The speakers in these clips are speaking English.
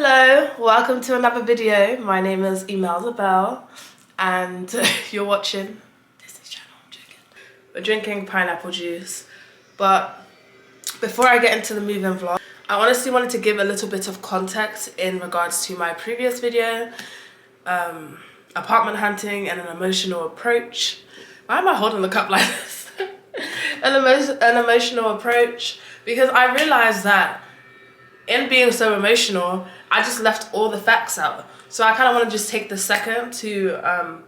Hello, welcome to another video. My name is Imelda and you're watching Disney's channel. I'm joking. We're drinking pineapple juice, but before I get into the move-in vlog, I honestly wanted to give a little bit of context in regards to my previous video, apartment hunting and an emotional approach. Why am I holding the cup like this? an emotional approach, because I realized that in being so emotional, I just left all the facts out. So I kind of want to just take the second to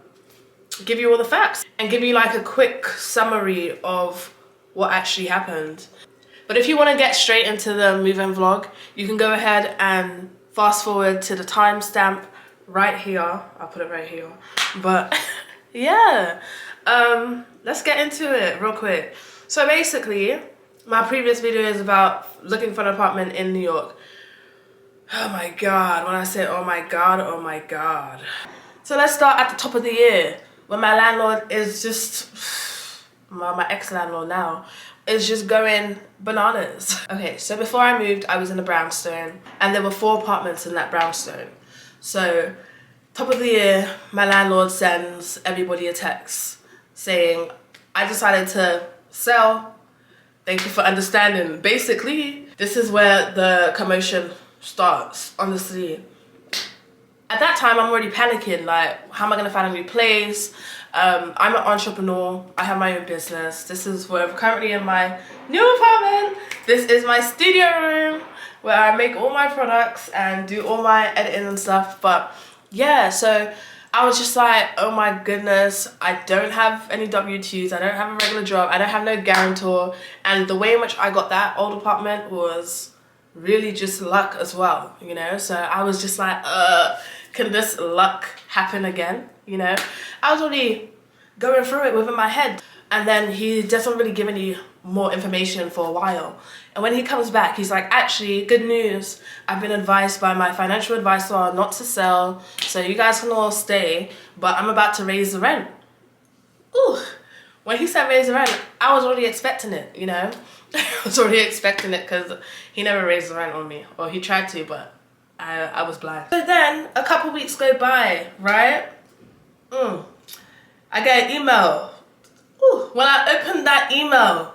give you all the facts and give you like a quick summary of what actually happened. But if you want to get straight into the move-in vlog, you can go ahead and fast forward to the timestamp right here. I'll put it right here. But yeah, let's get into it real quick. So basically, my previous video is about looking for an apartment in New York. Oh my God, when I say oh my God, oh my God. So let's start at the top of the year, when my landlord is just, well, my ex-landlord now, is just going bananas. Okay, so before I moved, I was in a brownstone, and there were 4 apartments in that brownstone. So, top of the year, my landlord sends everybody a text saying, I decided to sell. Thank you for understanding. Basically, this is where the commotion starts, honestly. At that time, I'm already panicking, like, how am I gonna find a new place? I'm an entrepreneur, I have my own business. This is where I'm currently in my new apartment. This is my studio room where I make all my products and do all my editing and stuff. But yeah, so I was just like, oh my goodness, I don't have any W-2s, I don't have a regular job, I don't have no guarantor. And the way in which I got that old apartment was really just luck as well, you know? So I was just like, can this luck happen again, you know? I was already going through it within my head. And then he doesn't really give any more information for a while. And when he comes back, he's like, actually, good news. I've been advised by my financial advisor not to sell, so you guys can all stay, but I'm about to raise the rent. Ooh. When he said raise the rent, I was already expecting it, you know? I was already expecting it because he never raised the rent on me. Or he tried to, but I was blind. But then, a couple weeks go by, right? I get an email. Ooh. When I opened that email,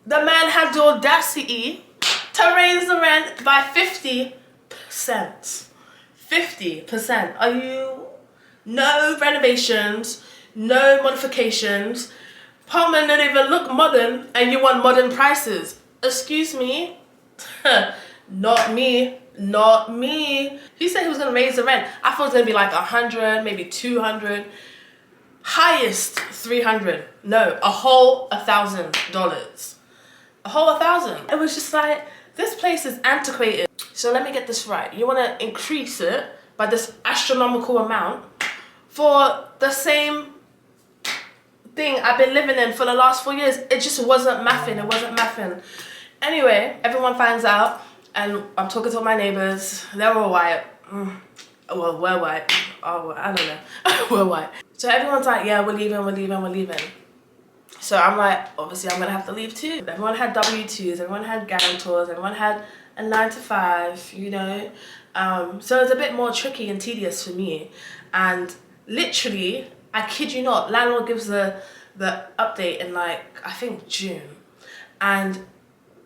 the man had the audacity to raise the rent by 50%. 50%. Are you... No renovations, no modifications. Apartment don't even look modern and you want modern prices. Excuse me? Not me. Not me. He said he was gonna raise the rent. I thought it was gonna be like 100, maybe 200. Highest 300. No, a whole $1,000. A whole 1,000. It was just like, this place is antiquated. So let me get this right. You wanna increase it by this astronomical amount for the same thing I've been living in for the last 4 years. It just wasn't mathing. It wasn't mathing. Anyway, everyone finds out, and I'm talking to my neighbors. They're all white. Well, we're white. Oh, I don't know. We're white. So everyone's like, yeah, we're leaving, we're leaving, we're leaving. So I'm like, obviously I'm gonna have to leave too. Everyone had W-2s, everyone had guarantors, everyone had a 9-to-5, you know. So it's a bit more tricky and tedious for me. And literally, I kid you not, landlord gives the update in like, I think June. And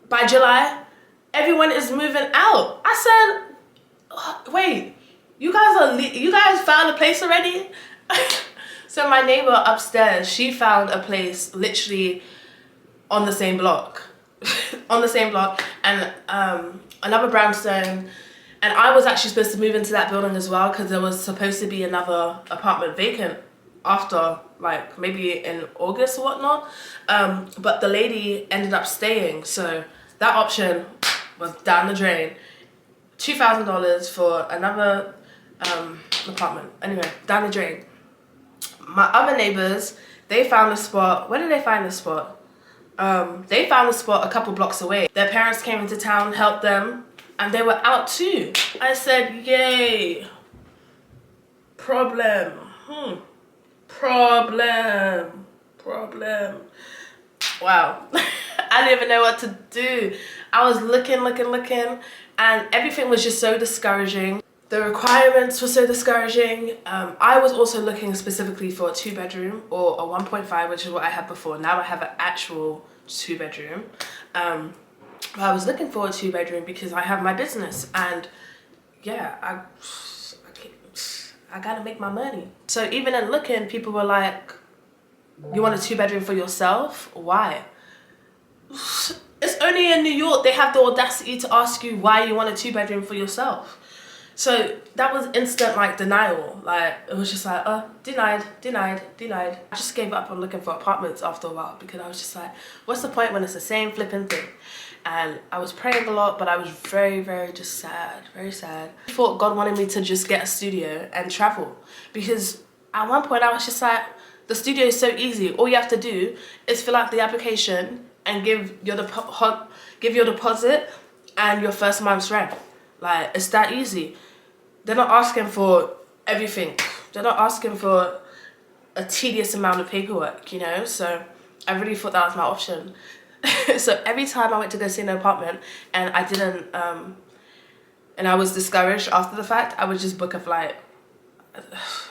by July, everyone is moving out. I said, wait, you guys found a place already? So my neighbor upstairs, she found a place literally on the same block. On the same block. And another brownstone. And I was actually supposed to move into that building as well, because there was supposed to be another apartment vacant after, like, maybe in August or whatnot. But the lady ended up staying, so that option was down the drain. $2,000 for another apartment. Anyway, down the drain. My other neighbors, they found a spot. Where did they find the spot? They found a spot a couple blocks away. Their parents came into town, helped them, and they were out too. I said, yay. Problem. Problem. Wow. I didn't even know what to do. I was looking. and everything was just so discouraging. The requirements were so discouraging. I was also looking specifically for a 2-bedroom or a 1.5, which is what I had before. Now I have an actual 2-bedroom. I was looking for a 2-bedroom because I have my business, and yeah, I gotta make my money. So even in looking, people were like, you want a 2-bedroom for yourself? Why? It's only in New York they have the audacity to ask you why you want a 2-bedroom for yourself. So that was instant like denial. Like it was just like, denied. I just gave up on looking for apartments after a while, because I was just like, what's the point when it's the same flipping thing? And I was praying a lot, but I was very, very just sad, very sad. I thought God wanted me to just get a studio and travel, because at one point I was just like, the studio is so easy. All you have to do is fill out the application and give your deposit and your first month's rent. Like, it's that easy. They're not asking for everything. They're not asking for a tedious amount of paperwork, you know? So I really thought that was my option. So every time I went to go see an apartment and I didn't, and I was discouraged after the fact, I would just book a flight.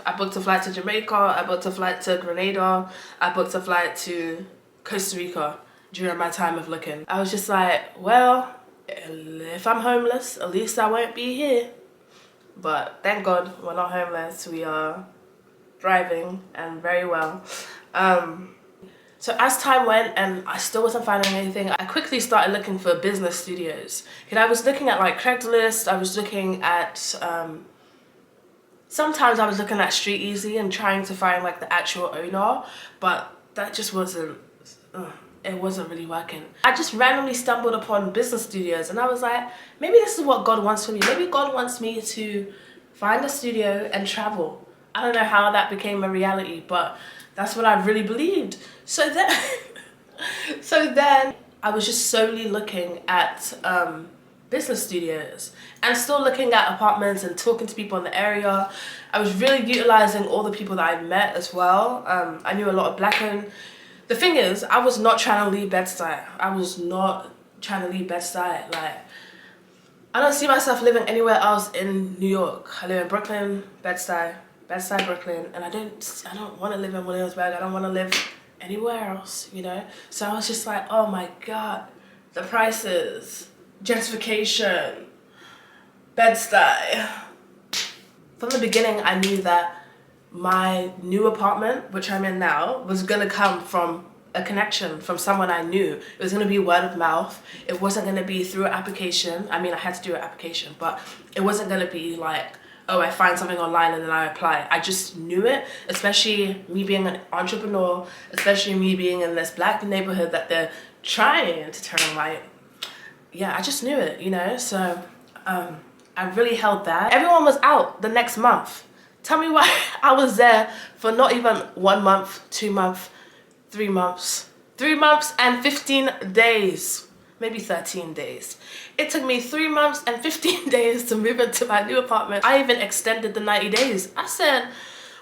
I booked a flight to Jamaica, I booked a flight to Grenada, I booked a flight to Costa Rica during my time of looking. I was just like, well, if I'm homeless, at least I won't be here. But thank God we're not homeless. We are thriving and very well. So as time went and I still wasn't finding anything, I quickly started looking for business studios. And I was looking at like Craigslist, I was looking at, sometimes I was looking at Street Easy and trying to find like the actual owner, but that just wasn't, it wasn't really working. I just randomly stumbled upon business studios and I was like, maybe this is what God wants for me. Maybe God wants me to find a studio and travel. I don't know how that became a reality, but that's what I really believed. So then I was just solely looking at business studios and still looking at apartments and talking to people in the area. I was really utilizing all the people that I met as well. I knew a lot of black owned. The thing is, I was not trying to leave Bedstuy. Like, I don't see myself living anywhere else in New York. I live in Brooklyn, Bedstuy, Brooklyn, and I don't want to live in Williamsburg. I don't want to live anywhere else, you know? So I was just like, oh my God, the prices, gentrification, Bedstuy. From the beginning, I knew that my new apartment, which I'm in now, was gonna come from a connection, from someone I knew. It was gonna be word of mouth. It wasn't gonna be through an application. I mean, I had to do an application, but it wasn't gonna be like, oh, I find something online and then I apply. I just knew it, especially me being an entrepreneur, especially me being in this black neighborhood that they're trying to turn white. Yeah, I just knew it, you know? So I really held that. Everyone was out the next month. Tell me why I was there for not even 1 month, 2 months, 3 months. 3 months and 15 days, maybe 13 days. It took me 3 months and 15 days to move into my new apartment. I even extended the 90 days. I said,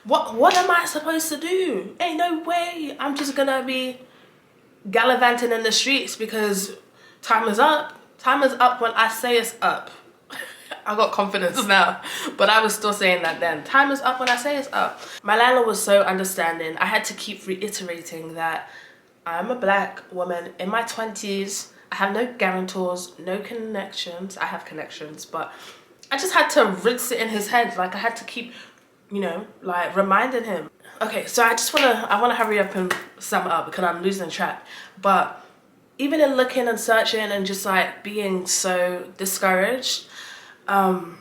what am I supposed to do? Ain't no way I'm just gonna be gallivanting in the streets because time is up. Time is up when I say it's up. I got confidence now, but I was still saying that then. Time is up when I say it's up. My landlord was so understanding. I had to keep reiterating that I'm a black woman in my 20s. I have no guarantors, no connections. I have connections, but I just had to rinse it in his head. Like I had to keep, you know, like reminding him. Okay, so I wanna hurry up and sum it up because I'm losing track. But even in looking and searching and just like being so discouraged, one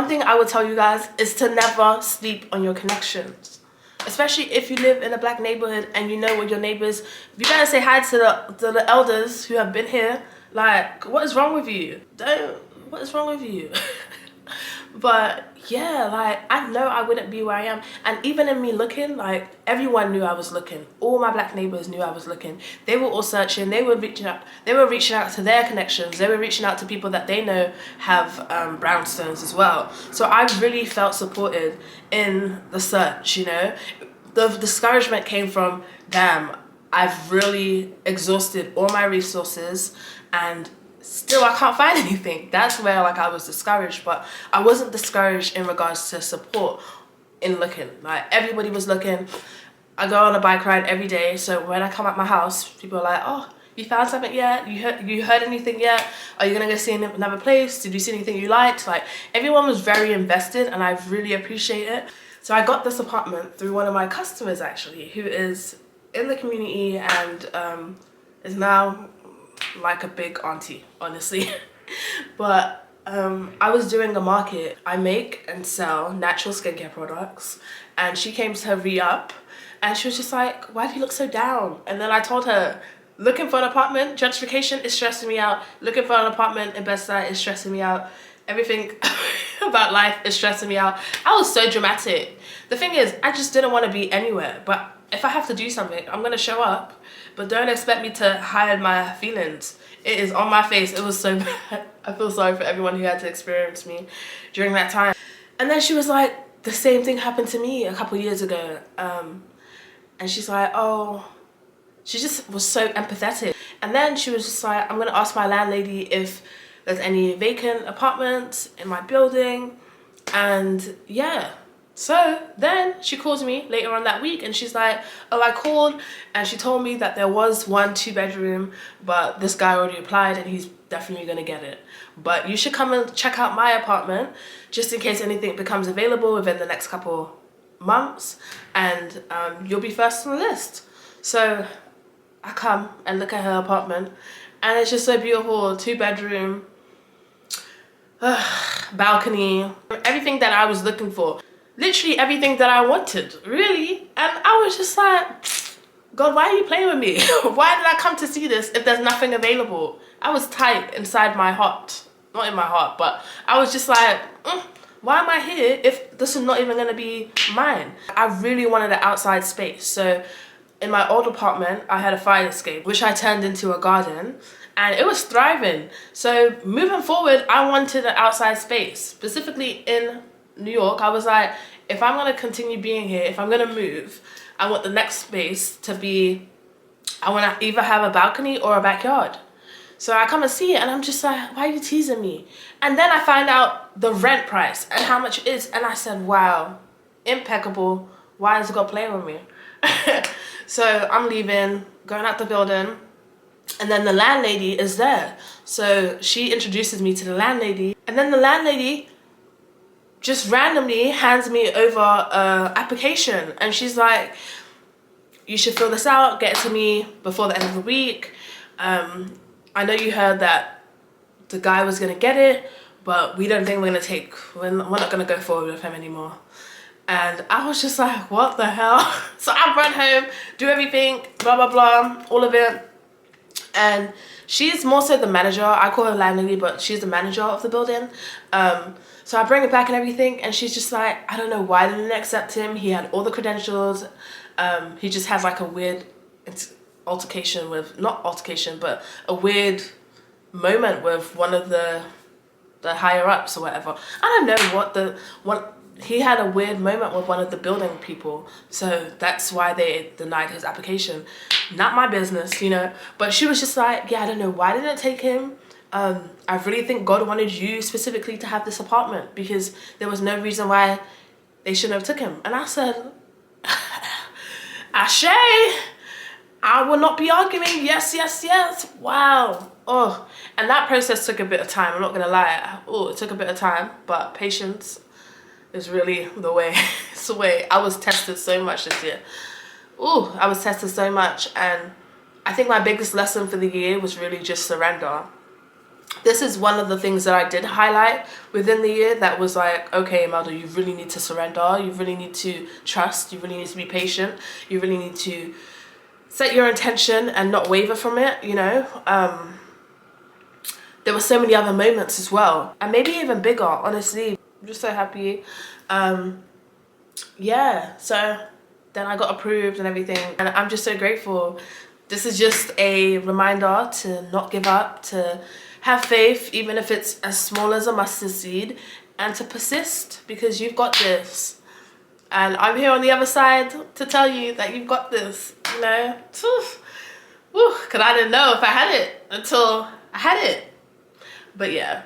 thing I would tell you guys is to never sleep on your connections. Especially if you live in a black neighborhood and you know what your neighbors, you better say hi to the elders who have been here. Like, what is wrong with you? What is wrong with you? But yeah, like I know I wouldn't be where I am. And even in me looking, like everyone knew I was looking. All my black neighbors knew I was looking. They were all searching. They were reaching out to their connections. They were reaching out to people that they know have brownstones as well. So I really felt supported in the search, you know. The discouragement came from, damn, I've really exhausted all my resources and still I can't find anything. That's where like I was discouraged, but I wasn't discouraged in regards to support in looking. Like everybody was looking. I go on a bike ride every day, so when I come out my house, people are like, oh, you found something yet? You heard anything yet? Are you gonna go see another place? Did you see anything you liked? Like everyone was very invested, and I really appreciate it. So I got this apartment through one of my customers actually, who is in the community and is now like a big auntie, honestly. But I was doing a market. I make and sell natural skincare products, and she came to re-up, and she was just like, why do you look so down? And then I told her, looking for an apartment, gentrification is stressing me out. Looking for an apartment in bedstuy is stressing me out. Everything about life is stressing me out. I was so dramatic. The thing is, I just didn't want to be anywhere. But if I have to do something, I'm going to show up. But don't expect me to hide my feelings. It is on my face. It was so bad. I feel sorry for everyone who had to experience me during that time. And then she was like, the same thing happened to me a couple years ago. And she's like, oh, she just was so empathetic. And then she was just like, I'm going to ask my landlady if there's any vacant apartments in my building. And yeah. So then she calls me later on that week and she's like, oh, I called and she told me that there was 1 2-bedroom, but this guy already applied and he's definitely gonna get it. But you should come and check out my apartment just in case anything becomes available within the next couple months, and you'll be first on the list. So I come and look at her apartment and it's just so beautiful. 2-bedroom, balcony, everything that I was looking for. Literally everything that I wanted, really. And I was just like, God, why are you playing with me? Why did I come to see this if there's nothing available? I was tight inside my heart. Not in my heart, but I was just like, why am I here if this is not even gonna be mine? I really wanted an outside space. So in my old apartment, I had a fire escape, which I turned into a garden, and it was thriving. So moving forward, I wanted an outside space, specifically in New York. I was like, if I'm gonna continue being here, if I'm gonna move, I want the next space to be, I want to either have a balcony or a backyard. So I come and see it and I'm just like, why are you teasing me? And then I find out the rent price and how much it is, and I said, wow, impeccable. Why is God playing with me? So I'm leaving, going out the building, and then the landlady is there. So she introduces me to the landlady, and then the landlady just randomly hands me over an application, and she's like, you should fill this out, get it to me before the end of the week. I know you heard that the guy was gonna get it, but we don't think we're not gonna go forward with him anymore. And I was just like, what the hell? So I run home, do everything, blah, blah, blah, all of it. And she's more so the manager. I call her landlady, but she's the manager of the building. So I bring it back and everything, and she's just like, I don't know why they didn't accept him. He had all the credentials. He just has like a weird altercation with, not altercation, but a weird moment with one of the higher ups or whatever. I don't know he had a weird moment with one of the building people. So that's why they denied his application. Not my business, you know. But she was just like, yeah, I don't know why they didn't take him. I really think God wanted you specifically to have this apartment because there was no reason why they shouldn't have took him. And I said, Ashe, I will not be arguing. Yes, yes, yes. Wow. Oh, and that process took a bit of time. I'm not gonna lie. Oh, it took a bit of time, but patience is really the way. It's the way. I was tested so much this year. Oh, I was tested so much, and I think my biggest lesson for the year was really just surrender. This is one of the things that I did highlight within the year that was like, okay, Imelda, you really need to surrender. You really need to trust. You really need to be patient. You really need to set your intention and not waver from it, you know. There were so many other moments as well, and maybe even bigger, honestly. I'm just so happy. Yeah, so then I got approved and everything, and I'm just so grateful. This is just a reminder to not give up, to have faith, even if it's as small as a mustard seed, and to persist, because you've got this. And I'm here on the other side to tell you that you've got this, you know. Because I didn't know if I had it until I had it. But yeah.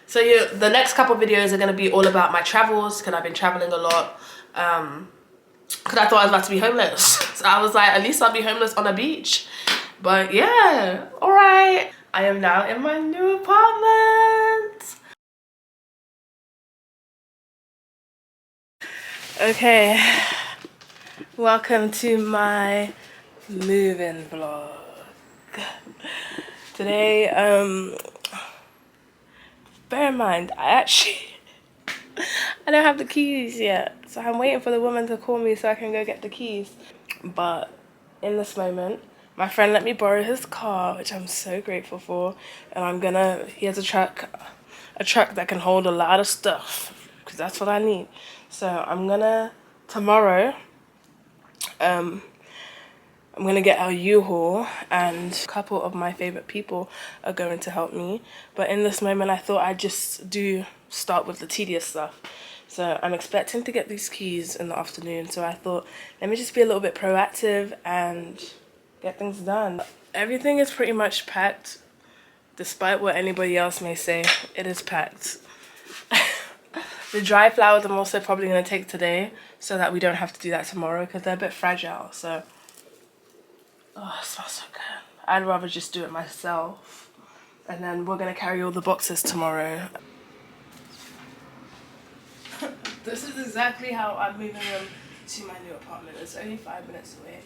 So the next couple videos are going to be all about my travels, because I've been traveling a lot. Because I thought I was about to be homeless. So I was like, at least I'll be homeless on a beach. But yeah, alright. I am now in my new apartment. Okay, welcome to my move-in vlog. Today, bear in mind, I don't have the keys yet. So I'm waiting for the woman to call me so I can go get the keys. But in this moment, my friend let me borrow his car, which I'm so grateful for. And he has a truck that can hold a lot of stuff, because that's what I need. So tomorrow, I'm gonna get our U-Haul, and a couple of my favorite people are going to help me. But in this moment, I thought I'd just start with the tedious stuff. So I'm expecting to get these keys in the afternoon. So I thought, let me just be a little bit proactive and get things done. Everything is pretty much packed, despite what anybody else may say. It is packed. The dry flowers I'm also probably gonna take today, so that we don't have to do that tomorrow, because they're a bit fragile. So, oh, it smells so good. I'd rather just do it myself. And then we're gonna carry all the boxes tomorrow. This is exactly how I'm moving them to my new apartment. It's only 5 minutes away.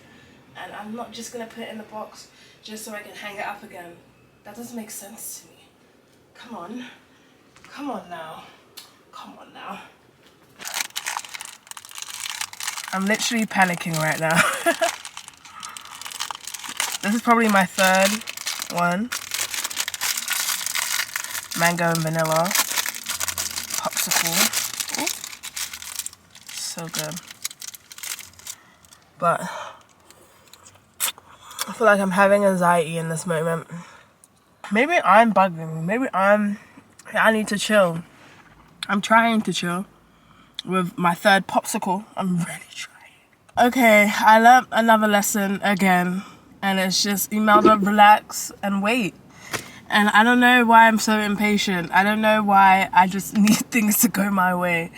And I'm not just gonna put it in the box just so I can hang it up again. That doesn't make sense to me. Come on. Come on now. Come on now. I'm literally panicking right now. This is probably my third one. Mango and vanilla. Popsicle. Ooh. So good. But I feel like I'm having anxiety in this moment. Maybe I'm bugging. Maybe I need to chill. I'm trying to chill with my third popsicle. I'm really trying. Okay, I learned another lesson again. And it's just Imelda, relax and wait. And I don't know why I'm so impatient. I don't know why I just need things to go my way.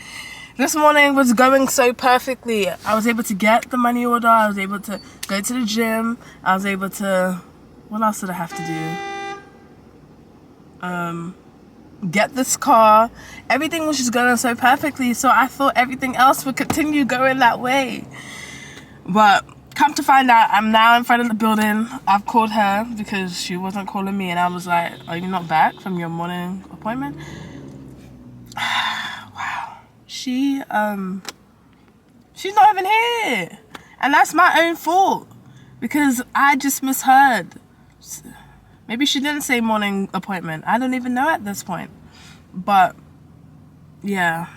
This morning was going so perfectly. I was able to get the money order. I was able to go to the gym. I was able to... What else did I have to do? Get this car. Everything was just going so perfectly, so I thought everything else would continue going that way. But come to find out, I'm now in front of the building. I've called her because she wasn't calling me, and I was like, are you not back from your morning appointment? Wow. She's not even here, and that's my own fault because I just misheard. Maybe she didn't say morning appointment. I don't even know at this point. But, yeah,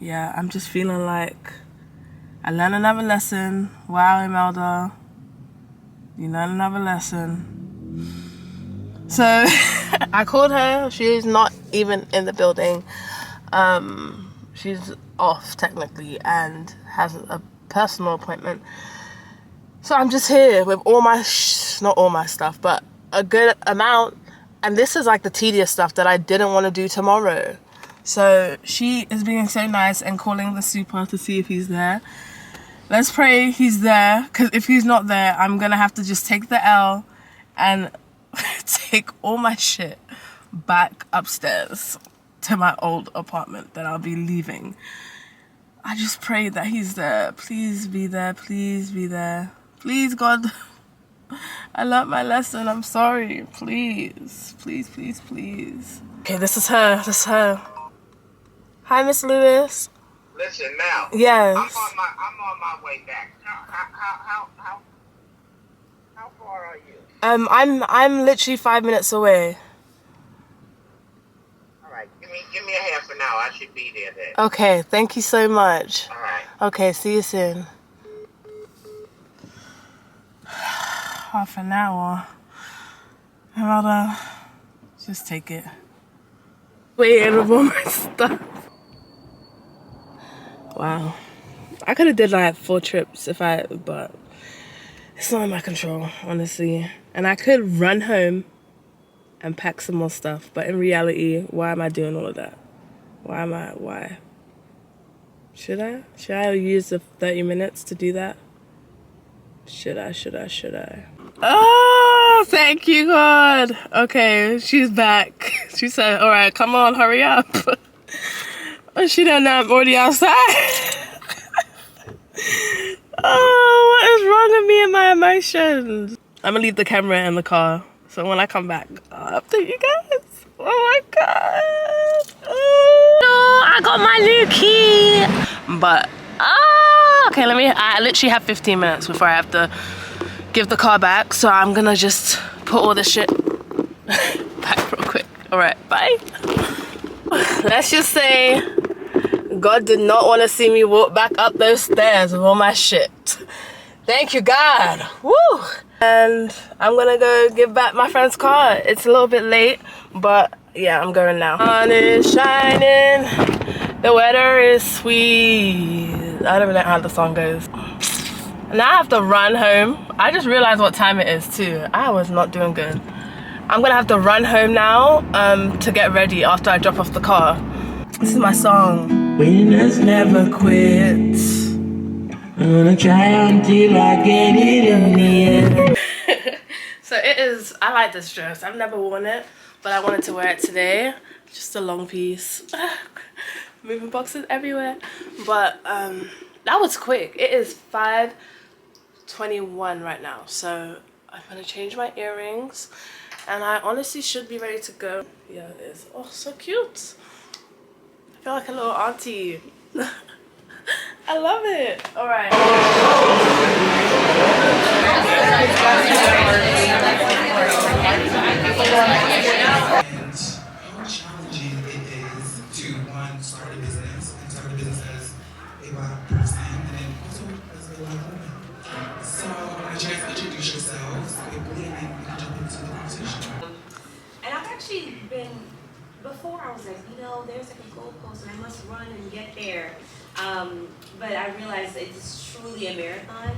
I'm just feeling like I learned another lesson. Wow, Imelda, you learned another lesson. So, I called her. She's not even in the building. She's off, technically, and has a personal appointment. So I'm just here with all my, not all my stuff, but a good amount. And this is like the tedious stuff that I didn't want to do tomorrow. So she is being so nice and calling the super to see if he's there. Let's pray he's there, because if he's not there, I'm going to have to just take the L and take all my shit back upstairs to my old apartment that I'll be leaving. I just pray that he's there. Please be there. Please be there. Please, God. I learned my lesson. I'm sorry. Please. Please, please, please. Okay, this is her. This is her. Hi, Miss Lewis. Listen now. Yes. I'm on my way back. How far are you? I'm literally 5 minutes away. All right. Give me a half an hour. I should be there then. Okay, thank you so much. All right. Okay, see you soon. Half an hour. Imelda, just take it. Wait, with all my stuff. Wow. I could have did like 4 trips but it's not in my control, honestly. And I could run home and pack some more stuff. But in reality, why am I doing all of that? Why? Should I use the 30 minutes to do that? Should I? Oh, thank you, God. Okay, she's back. She said, all right, come on, hurry up. She don't know I'm already outside. Oh, what is wrong with me and my emotions? I'm gonna leave the camera in the car. So when I come back, I'll update you guys. Oh my God. Oh, no, I got my new key. But, okay, I literally have 15 minutes before I have to give the car back. So I'm gonna just put all this shit back real quick. All right, bye. Let's just say God did not want to see me walk back up those stairs with all my shit. Thank you, God. Woo! And I'm gonna go give back my friend's car. It's a little bit late, but yeah, I'm going now. Sun is shining, the weather is sweet. I don't know how the song goes. Now I have to run home. I just realized what time it is too. I was not doing good. I'm gonna have to run home now to get ready after I drop off the car. This is my song. Winners never quit. I'm gonna try until I get it in the end. So it is, I like this dress. I've never worn it, but I wanted to wear it today. Just a long piece. Moving boxes everywhere. But that was quick. It is 5:21 right now. So I'm gonna change my earrings. And I honestly should be ready to go. Yeah, it is. Oh, so cute. I feel like a little auntie. I love it. All right. And how challenging it is to start a business and start a business as a Black person and then also as a Black woman. So I want you guys to introduce yourselves quickly and then we can jump into the conversation. And I've actually been, before I was like, there's like a goalpost and I must run and get there. But I realized it's truly a marathon.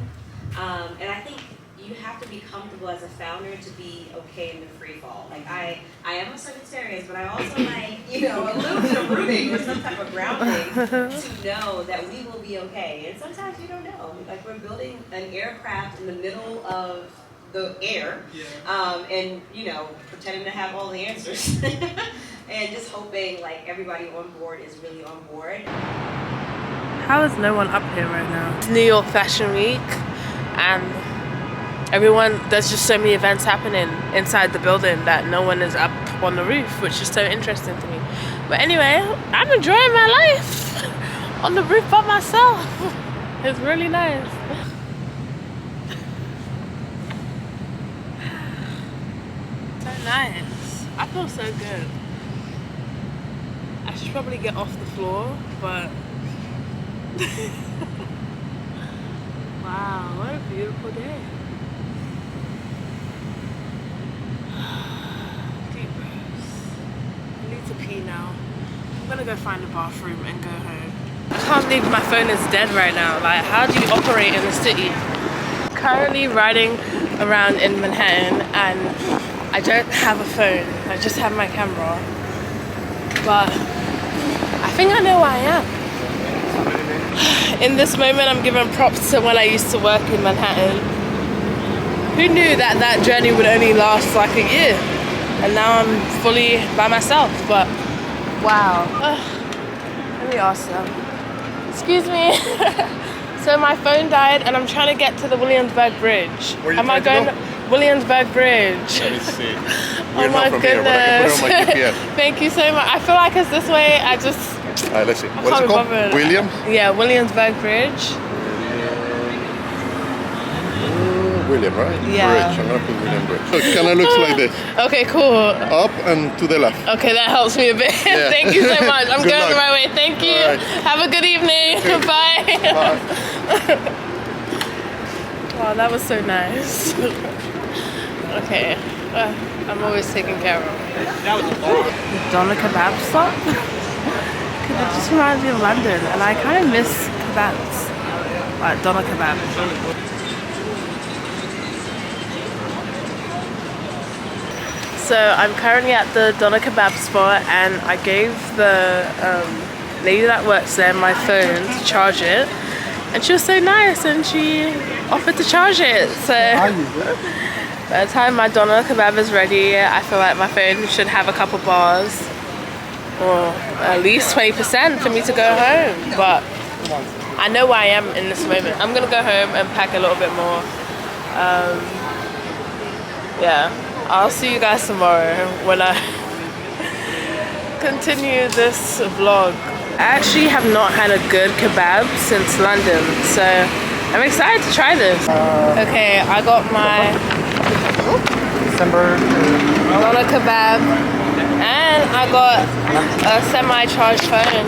And I think you have to be comfortable as a founder to be okay in the free fall. Like I am a Sagittarius, but I also like, a little bit of rooting or some type of grounding to know that we will be okay. And sometimes you don't know. Like we're building an aircraft in the middle of the air, and pretending to have all the answers and just hoping like everybody on board is really on board. How is no one up here right now? It's New York Fashion Week and there's just so many events happening inside the building that no one is up on the roof, which is so interesting to me. But anyway, I'm enjoying my life on the roof by myself. It's really nice. So nice. I feel so good. I should probably get off the floor, but wow, what a beautiful day. Deep breaths. I need to pee now. I'm gonna go find a bathroom and go home. I can't believe my phone is dead right now. Like, how do you operate in the city? Currently riding around in Manhattan and I don't have a phone. I just have my camera. But I think I know where I am. In this moment, I'm giving props to when I used to work in Manhattan. Who knew that journey would only last like a year? And now I'm fully by myself, but wow. Let me ask them. Excuse me. So my phone died and I'm trying to get to the Williamsburg Bridge. Where are you Am I trying going to go? Williamsburg Bridge? Let me see. Oh my goodness. Thank you so much. I feel like it's this way. Alright, let's see. I What is can't it called? remember. William? Yeah, Williamsburg Bridge. William, right? Yeah. Bridge. I'm gonna put William Bridge. So it kind of looks like this. Okay, cool. Up and to the left. Okay, that helps me a bit. Yeah. Thank you so much. I'm Good going the luck. right way. Thank you. All right. Have a good evening. Bye. Bye. Wow, that was so nice. Okay. I'm always taken care of. Doner kebab stop? It just reminds me of London and I kind of miss kebabs. Like doner kebab. So So I'm currently at the doner kebab spot, and I gave the lady that works there my phone to charge it, and she was so nice and she offered to charge it. So by the time my doner kebab is ready, I feel like my phone should have a couple bars, or at least 20% for me to go home. But I know where I am in this moment. I'm gonna go home and pack a little bit more. Yeah, I'll see you guys tomorrow when I continue this vlog. I actually have not had a good kebab since London, so I'm excited to try this. Okay, I got my doner kebab, and I got a semi-charged phone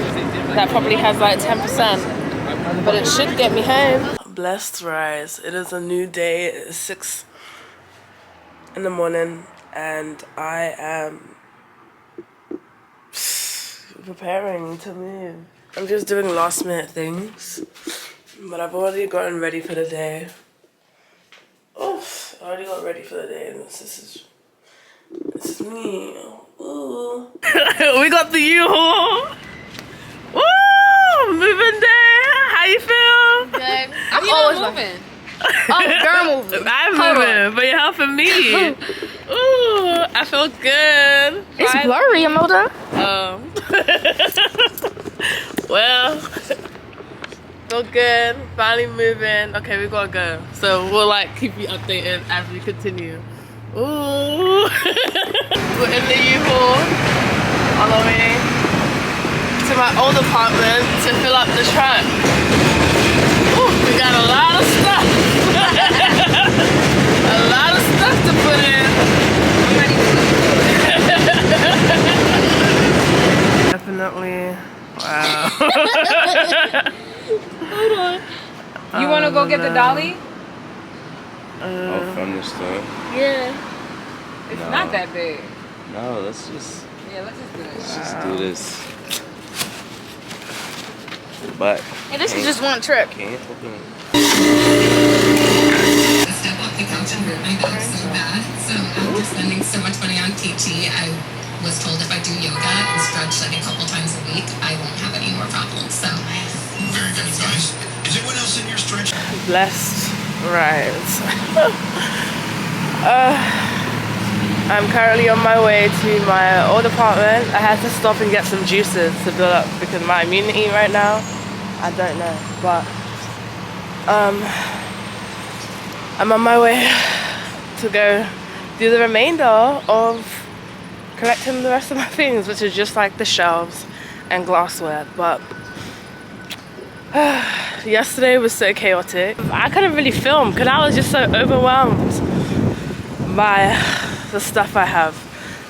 that probably has like 10%, but it should get me home. Blessed rise. It is a new day. It's 6 in the morning, and I am preparing to move. I'm just doing last minute things, but I've already gotten ready for the day. Oof, I already got ready for the day, and this is me. Ooh. We got the U-Haul. Woo! Moving day. How you feel? Good. I'm always moving. Oh, girl moving. I'm moving, but you're helping me. Ooh, I feel good. It's blurry, Imelda. Well, feel good. Finally moving. Okay, we gotta go. So we'll like keep you updated as we continue. Ooh. We're in the U-Haul on our way to my old apartment to fill up the truck. Ooh, we got a lot of stuff. A lot of stuff to put in. I'm ready to Definitely. Wow. Hold on. You want to go get the dolly? Oh, from the store? Yeah. It's not that big. No, let's just... Yeah, let's just do this. Let's just do this. But... And this is just one trip. Can't open it. Step off the couch and hurt my back so bad. So after spending so much money on PT, I was told if I do yoga and stretch like a couple times a week, I won't have any more problems. So very good advice. Is anyone else in your stretch? Blessed rise. I'm currently on my way to my old apartment. I had to stop and get some juices to build up because my immunity right now, I don't know, but I'm on my way to go do the remainder of collecting the rest of my things, which is just like the shelves and glassware. But yesterday was so chaotic. I couldn't really film because I was just so overwhelmed by the stuff I have.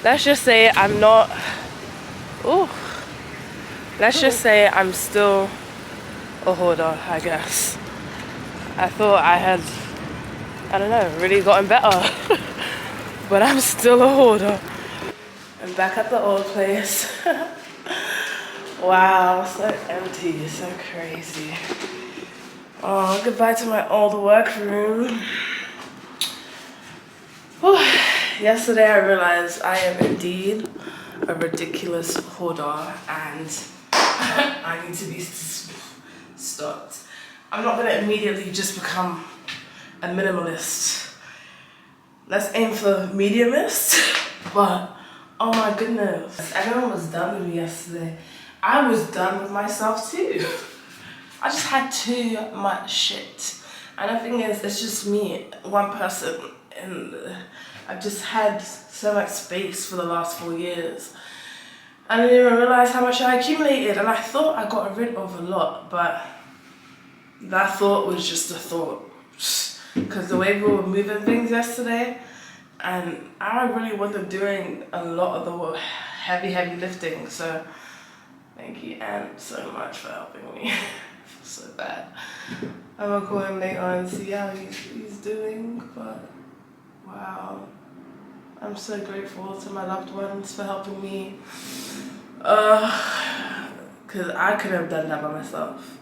Let's just say I'm not, let's just say I'm still a hoarder, I guess. I thought I had, I don't know, really gotten better. But I'm still a hoarder. I'm back at the old place. Wow, so empty, so crazy. Oh, goodbye to my old workroom. Yesterday I realized I am indeed a ridiculous hoarder, and I need to be stopped. I'm not gonna immediately just become a minimalist. Let's aim for mediumist, but oh my goodness. Everyone was done with me yesterday. I was done with myself too. I just had too much shit. And the thing is, it's just me, one person, and I've just had so much space for the last 4 years. I didn't even realize how much I accumulated, and I thought I got rid of a lot, but that thought was just a thought. Because the way we were moving things yesterday, and I really wasn't doing a lot of the heavy lifting, so thank you, Aunt, so much for helping me. I feel so bad. I'm gonna call him later and see how he's doing, but wow. I'm so grateful to my loved ones for helping me. Because I couldn't have done that by myself.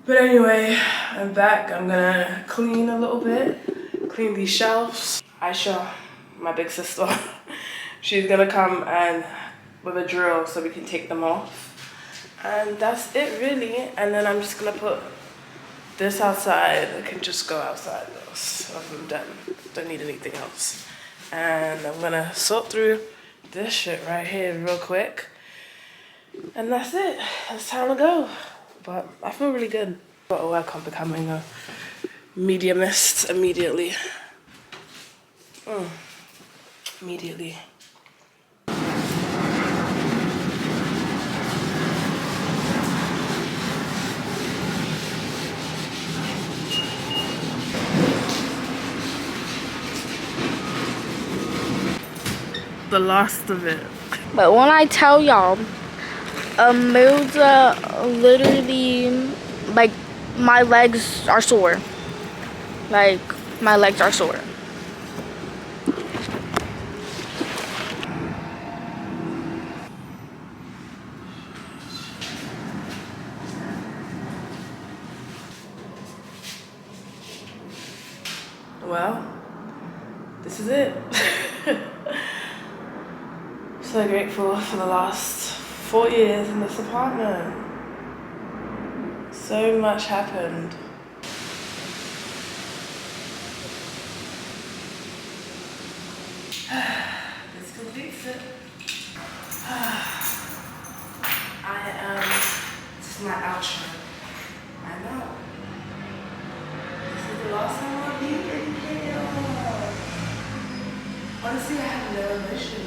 But anyway, I'm back. I'm gonna clean a little bit. Clean these shelves. I shall my big sister. She's gonna come and with a drill so we can take them off. And that's it really. And then I'm just gonna put this outside. I can just go outside though. So I'm done. Don't need anything else. And I'm gonna sort through this shit right here real quick. And that's it. It's time to go. But I feel really good. Got to work on becoming a mediumist immediately. Immediately. The last of it. But when I tell y'all, Imelda literally, like, my legs are sore. Like, my legs are sore. Well, this is it. So grateful for the last 4 years in this apartment. So much happened. This completes it. This is my outro. I know. This is the last time I'll be in here. Honestly, I have no emotion.